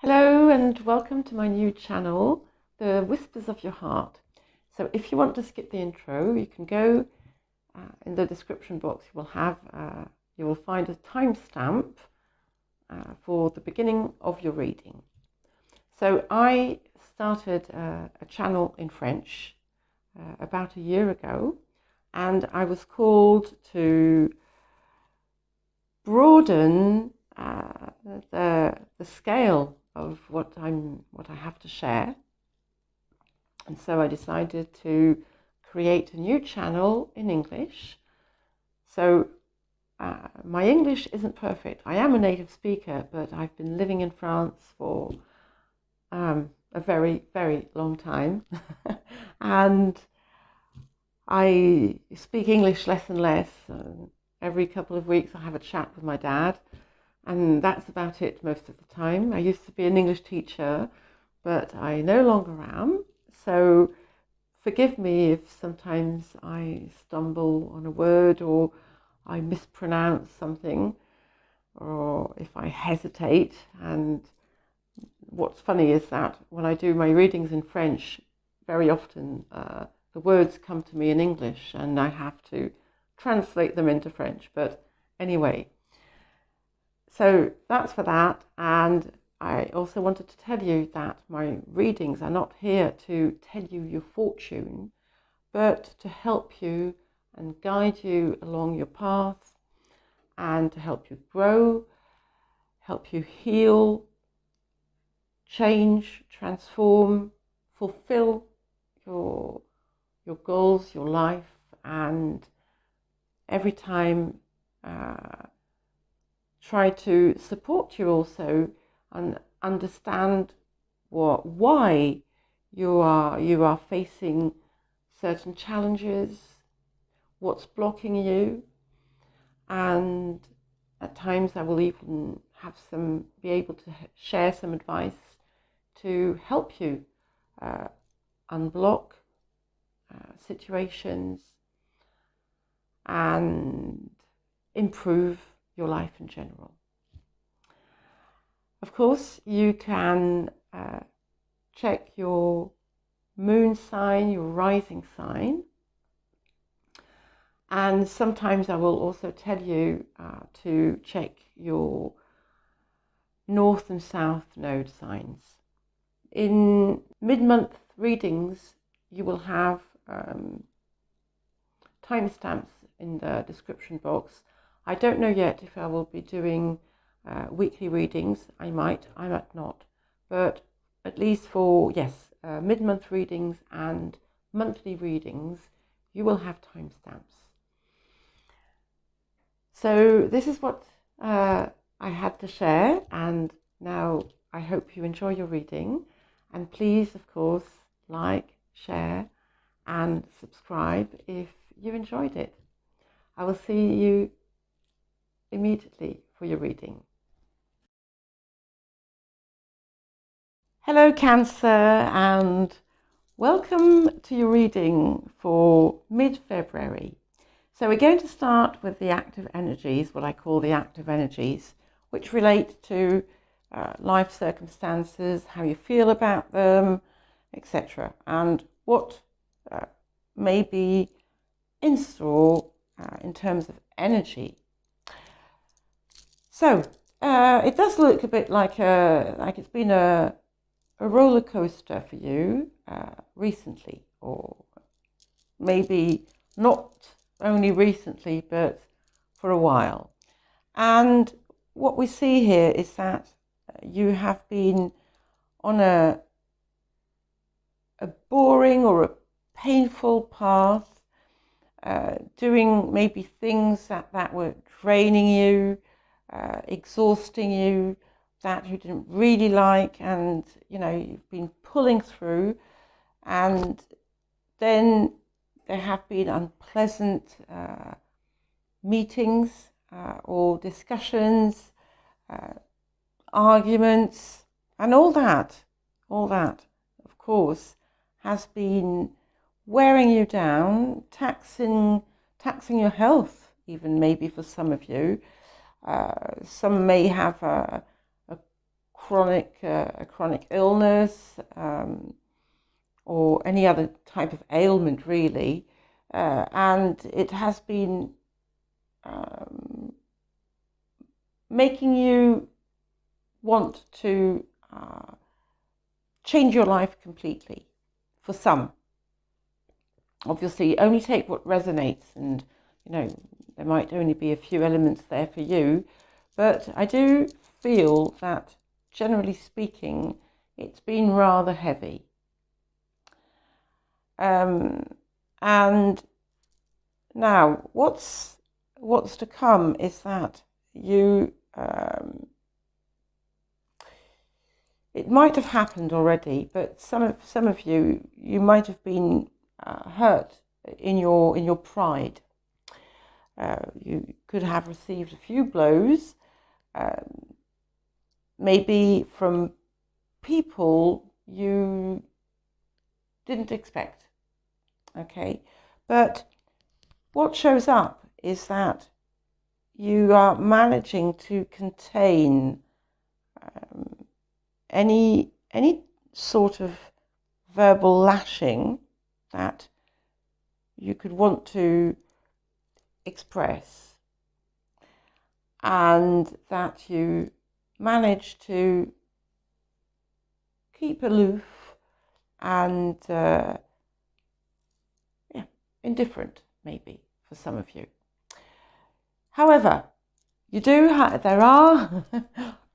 Hello and welcome to my new channel, The Whispers of Your Heart. So if you want to skip the intro, you can go in the description box. You will find a timestamp for the beginning of your reading. So I started a channel in French about a year ago, and I was called to broaden the scale of what I have to share, and so I decided to create a new channel in English. So my English isn't perfect. I am a native speaker, but I've been living in France for a very, very long time, and I speak English less and less. Every couple of weeks I have a chat with my dad, and that's about it most of the time. I used to be an English teacher, but I no longer am. So forgive me if sometimes I stumble on a word or I mispronounce something, or if I hesitate. And what's funny is that when I do my readings in French, very often the words come to me in English and I have to translate them into French. But anyway, so that's for that. And I also wanted to tell you that my readings are not here to tell you your fortune, but to help you and guide you along your path, and to help you grow, help you heal, change, transform, fulfill your goals, your life, and every time try to support you also and understand why you are facing certain challenges, what's blocking you, and at times I will even be able to share some advice to help you unblock situations and improve your life in general. Of course, you can check your moon sign, your rising sign, and sometimes I will also tell you to check your north and south node signs. In mid-month readings, you will have timestamps in the description box. I don't know yet if I will be doing weekly readings. I might not, but at least for mid-month readings and monthly readings, you will have timestamps. So this is what I had to share, and now I hope you enjoy your reading, and please, of course, like, share and subscribe if you enjoyed it. I will see you immediately for your reading. Hello Cancer, and welcome to your reading for mid-February. So we're going to start with the active energies, what I call the active energies, which relate to life circumstances, how you feel about them, etc., and what may be in store in terms of energy. So it does look a bit like it's been a roller coaster for you recently, or maybe not only recently, but for a while. And what we see here is that you have been on a boring or a painful path, doing maybe things that were draining you, exhausting you, that you didn't really like, and you've been pulling through, and then there have been unpleasant meetings or discussions, arguments, and all that, of course, has been wearing you down, taxing your health, even maybe for some of you. Some may have a a chronic illness, or any other type of ailment, really, and it has been making you want to change your life completely. For some, obviously, only take what resonates, and there might only be a few elements there for you, but I do feel that, generally speaking, it's been rather heavy. And now, what's to come is that you, it might have happened already, but some of you might have been hurt in your pride. You could have received a few blows, maybe from people you didn't expect. Okay, but what shows up is that you are managing to contain any sort of verbal lashing that you could want to express, and that you manage to keep aloof and indifferent, maybe, for some of you. However, there are,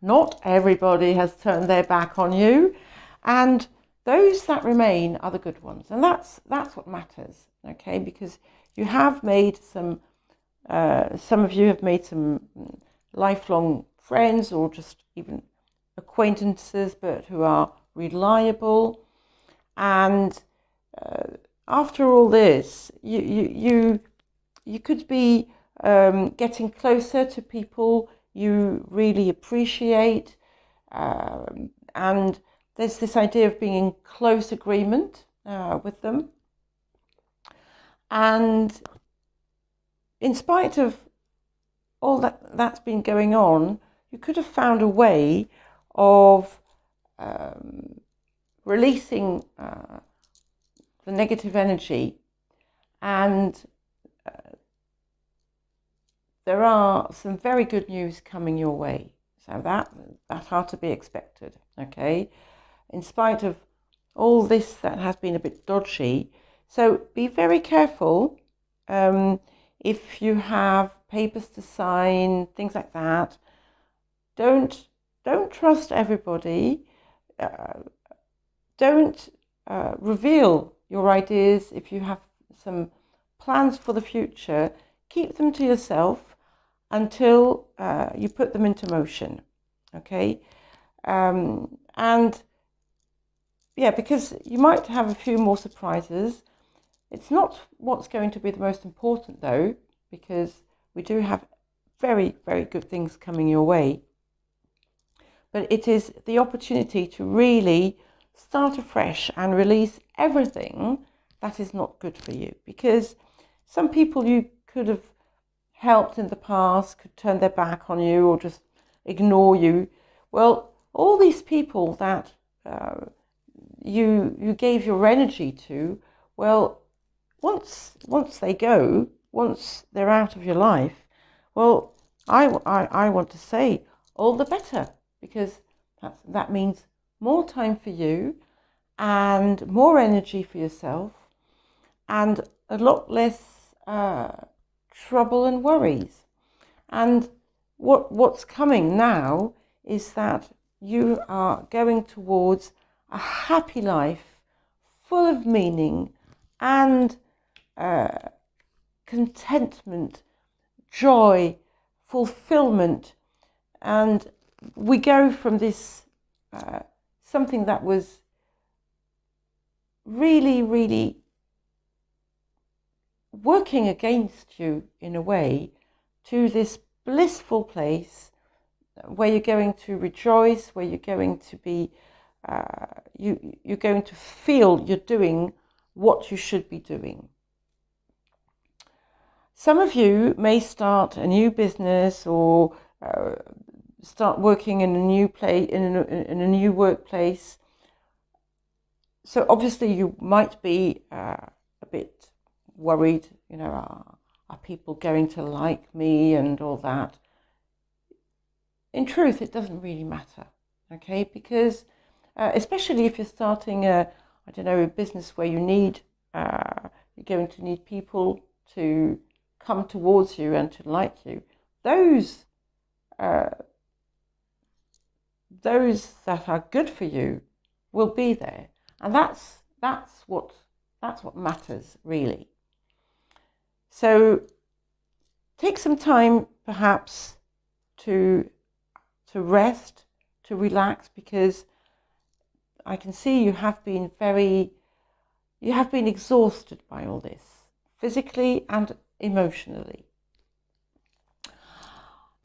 not everybody has turned their back on you, and those that remain are the good ones, and that's what matters, okay? Because you have made some of you have made some lifelong friends, or just even acquaintances, but who are reliable, and after all this, you could be getting closer to people you really appreciate, and there's this idea of being in close agreement with them. And in spite of all that's been going on, you could have found a way of releasing the negative energy, and there are some very good news coming your way. So that are to be expected, okay? In spite of all this that has been a bit dodgy. So be very careful if you have papers to sign, things like that. Don't trust everybody. Don't reveal your ideas. If you have some plans for the future, keep them to yourself until you put them into motion, okay? And yeah, because you might have a few more surprises. It's not what's going to be the most important, though, because we do have very, very good things coming your way. But it is the opportunity to really start afresh and release everything that is not good for you. Because some people you could have helped in the past could turn their back on you or just ignore you. Well, all these people that you gave your energy to, well, once they go, once they're out of your life, well, I want to say all the better, because that means more time for you and more energy for yourself and a lot less trouble and worries. And what's coming now is that you are going towards a happy life full of meaning and contentment, joy, fulfillment. And we go from this something that was really, really working against you in a way, to this blissful place where you're going to rejoice, where you're going to be, you're going to feel you're doing what you should be doing. Some of you may start a new business or start working in a new place, in a new workplace. So obviously you might be a bit worried, are people going to like me and all that? In truth, it doesn't really matter, okay? Because especially if you're starting a business where you're going to need people to come towards you and to like you. Those that are good for you will be there, and that's what matters really. So take some time perhaps to rest, to relax, because I can see you have been exhausted by all this, physically and emotionally.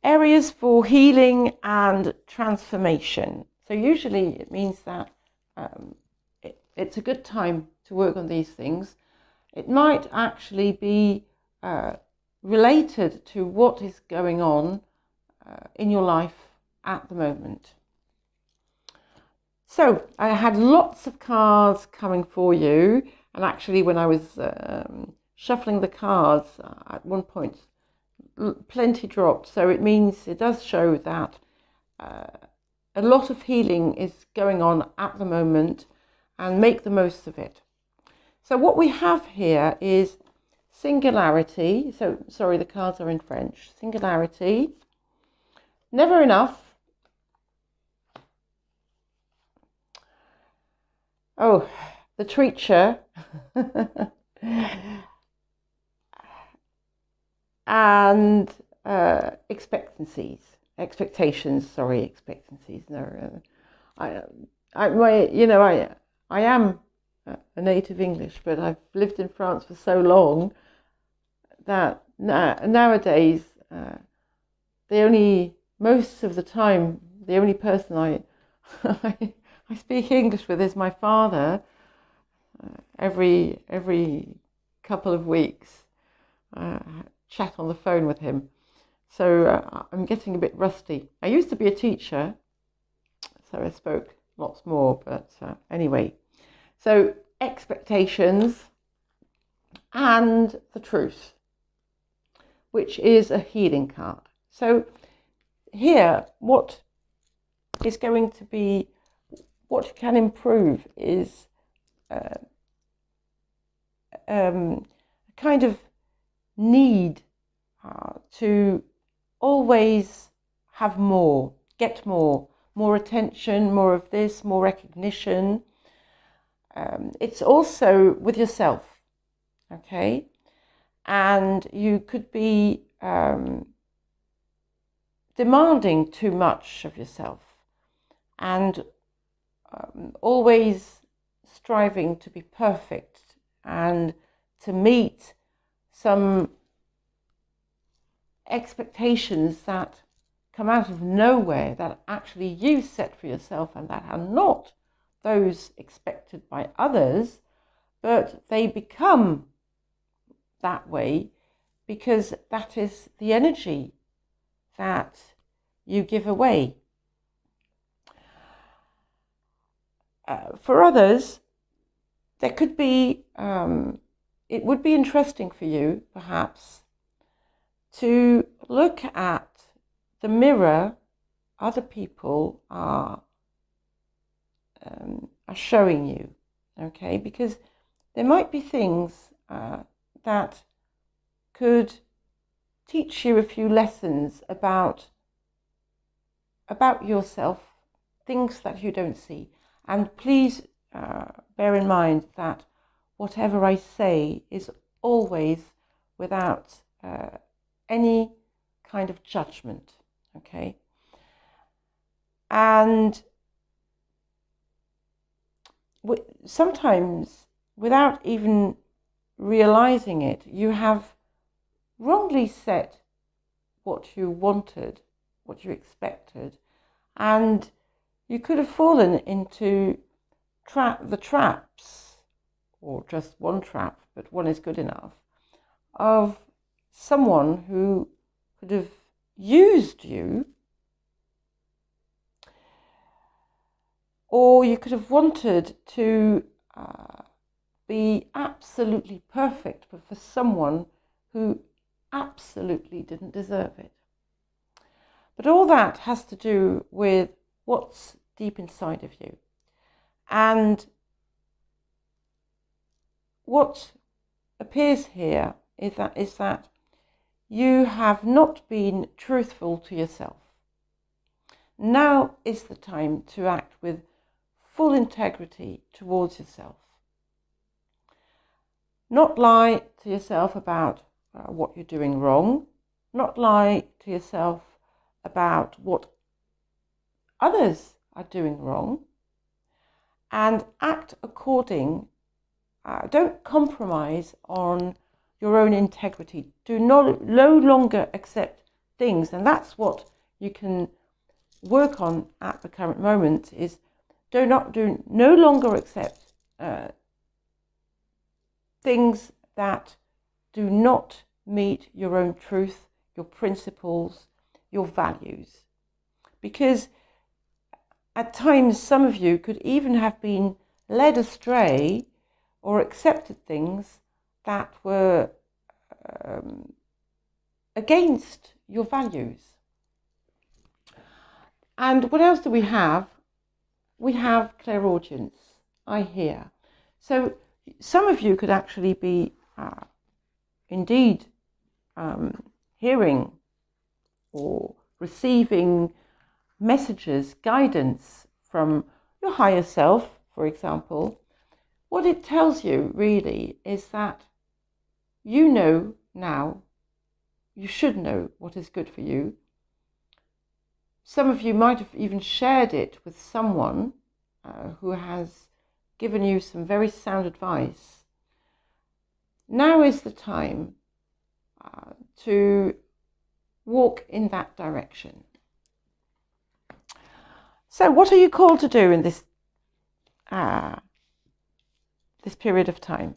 Areas for healing and transformation. So usually it means that it's a good time to work on these things. It might actually be related to what is going on in your life at the moment. So I had lots of cards coming for you, and actually when I was shuffling the cards at one point, plenty dropped. So it means, it does show that a lot of healing is going on at the moment, and make the most of it. So what we have here is singularity. So sorry, the cards are in French. Singularity, never enough. Oh, the treacher. And expectations. No, I am a native English, but I've lived in France for so long that nowadays, most of the time, the only person I speak English with is my father. Every couple of weeks, chat on the phone with him. So I'm getting a bit rusty. I used to be a teacher, so I spoke lots more, but anyway. So expectations and the truth, which is a healing card. So here, what is going to be, what you can improve is kind of need to always have more, get more attention, more of this, more recognition. It's also with yourself, okay? And you could be demanding too much of yourself, and always striving to be perfect and to meet some expectations that come out of nowhere, that actually you set for yourself, and that are not those expected by others, but they become that way because that is the energy that you give away. For others, there could be, it would be interesting for you, perhaps, to look at the mirror other people are showing you, okay? Because there might be things that could teach you a few lessons about yourself, things that you don't see. And please bear in mind that whatever I say is always without any kind of judgment, okay? And sometimes, without even realizing it, you have wrongly set what you wanted, what you expected, and you could have fallen into the traps, or just one trap, but one is good enough, of someone who could have used you Or you could have wanted to be absolutely perfect, but for someone who absolutely didn't deserve it. But all that has to do with what's deep inside of you. And what appears here is that you have not been truthful to yourself. Now is the time to act with full integrity towards yourself. Not lie to yourself about what you're doing wrong. Not lie to yourself about what others are doing wrong. And act according. Don't compromise on your own integrity. Do no longer accept things. And that's what you can work on at the current moment, is no longer accept things that do not meet your own truth, your principles, your values. Because at times some of you could even have been led astray or accepted things that were against your values. And what else do we have? We have clairaudience. I hear. So some of you could actually be indeed hearing or receiving messages, guidance from your higher self, for example. What it tells you really is that you know now, you should know what is good for you. Some of you might have even shared it with someone who has given you some very sound advice. Now is the time to walk in that direction. So what are you called to do in this period of time?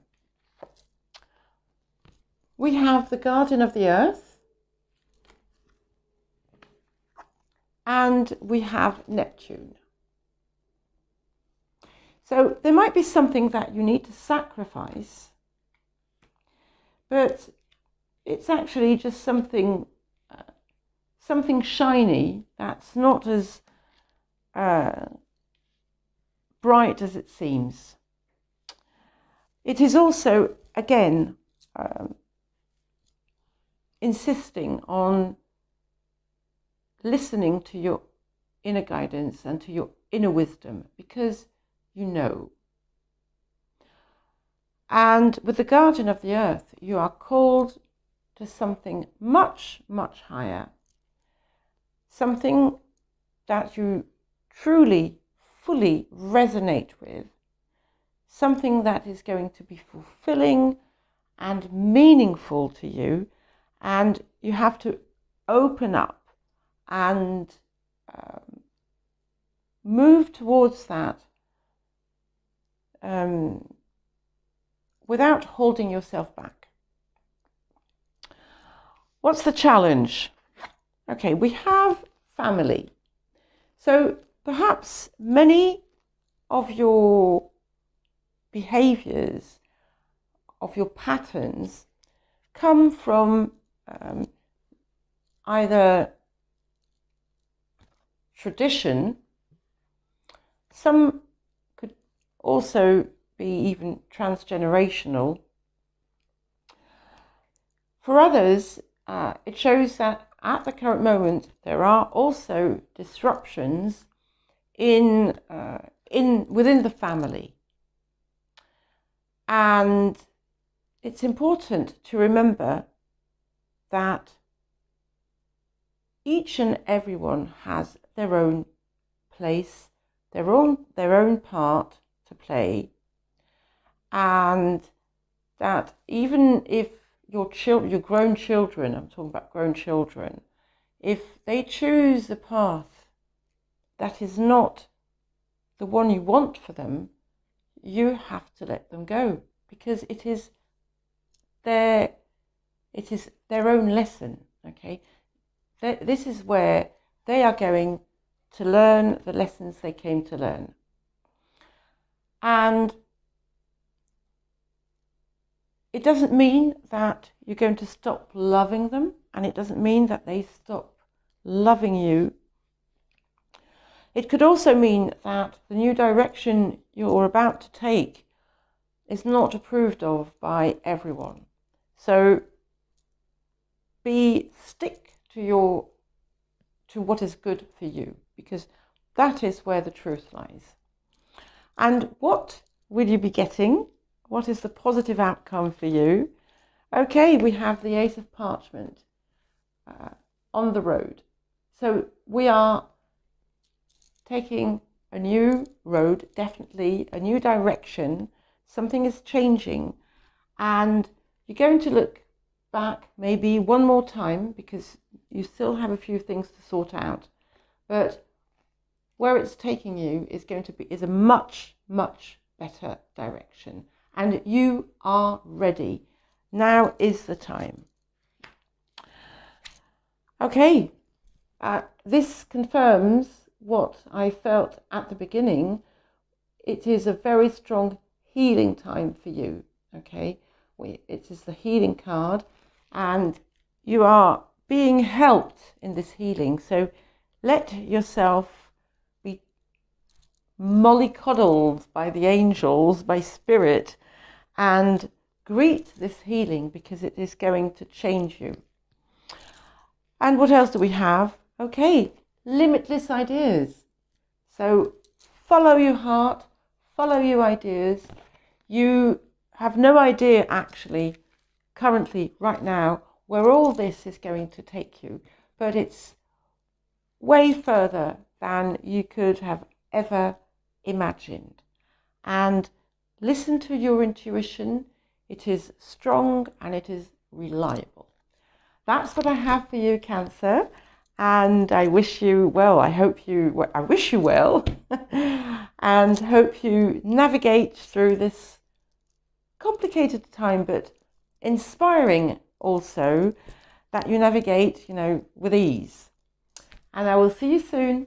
We have the guardian of the earth, and we have Neptune. So there might be something that you need to sacrifice, but it's actually just something shiny that's not as bright as it seems. It is also, again, insisting on listening to your inner guidance and to your inner wisdom, because you know. And with the guardian of the earth, you are called to something much, much higher, something that you truly, fully resonate with, something that is going to be fulfilling and meaningful to you, and you have to open up and move towards that without holding yourself back. What's the challenge? Okay, we have family. So perhaps many of your behaviors, of your patterns, come from either tradition. Some could also be even transgenerational. For others, it shows that at the current moment there are also disruptions within the family, and it's important to remember that each and everyone has their own place, their own part to play, and that even if your grown children, I'm talking about grown children, if they choose a path that is not the one you want for them, you have to let them go, because it is their own lesson. Okay, this is where they are going to learn the lessons they came to learn. And it doesn't mean that you're going to stop loving them, and it doesn't mean that they stop loving you. It could also mean that the new direction you're about to take is not approved of by everyone. So stick to what is good for you, because that is where the truth lies. And what will you be getting? What is the positive outcome for you? Okay, we have the Ace of Parchment on the road. So we are taking a new road, definitely a new direction. Something is changing, and you're going to look back maybe one more time, because you still have a few things to sort out, but where it's taking you is a much, much better direction, and you are ready. Now is the time. Okay, this confirms what I felt at the beginning. It is a very strong healing time for you. Okay, it is the healing card, and you are being helped in this healing. So let yourself be mollycoddled by the angels, by spirit, and greet this healing, because it is going to change you. And what else do we have? Okay, limitless ideas. So follow your heart, follow your ideas. You have no idea actually, currently, right now, where all this is going to take you, but it's way further than you could have ever imagined. And listen to your intuition. It is strong and it is reliable. That's what I have for you, Cancer. And I wish you well. I wish you well and hope you navigate through this complicated time, but inspiring also, that you navigate, with ease. And I will see you soon.